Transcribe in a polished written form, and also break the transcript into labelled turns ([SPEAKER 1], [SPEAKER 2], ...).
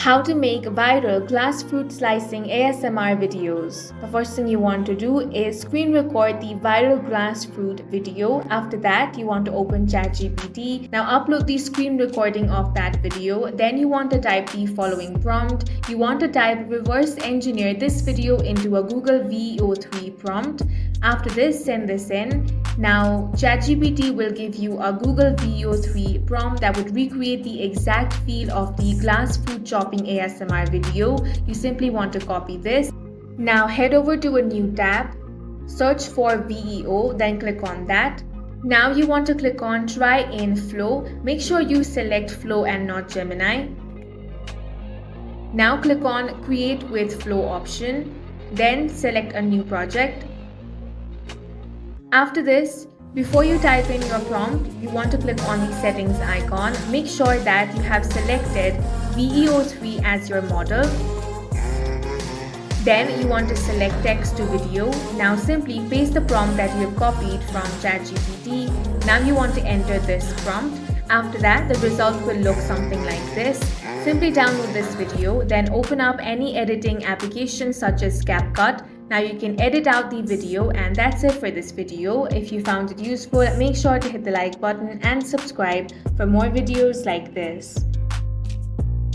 [SPEAKER 1] How to make viral glass fruit slicing ASMR videos. The first thing you want to do is screen record the viral glass fruit video. After that, you want to open ChatGPT. Now upload the screen recording of that video. Then you want to type the following prompt. You want to type reverse engineer this video into a Google VEO3 prompt. After this, send this in. Now ChatGPT will give you a Google VEO3 prompt that would recreate the exact feel of the glass fruit chopping ASMR video. You simply want to copy this. Now head over to a new tab, search for VEO, then click on that. Now you want to click on try in flow. Make sure you select flow and not Gemini. Now click on create with flow option, then select a new project. After this, before you type in your prompt, you want to click on the settings icon. Make sure that you have selected VEO3 as your model. Then you want to select text to video. Now simply paste the prompt that you have copied from ChatGPT. Now you want to enter this prompt. After that, the result will look something like this. Simply download this video, then open up any editing application such as CapCut. Now you can edit out the video, and that's it for this video. If you found it useful, make sure to hit the like button and subscribe for more videos like this.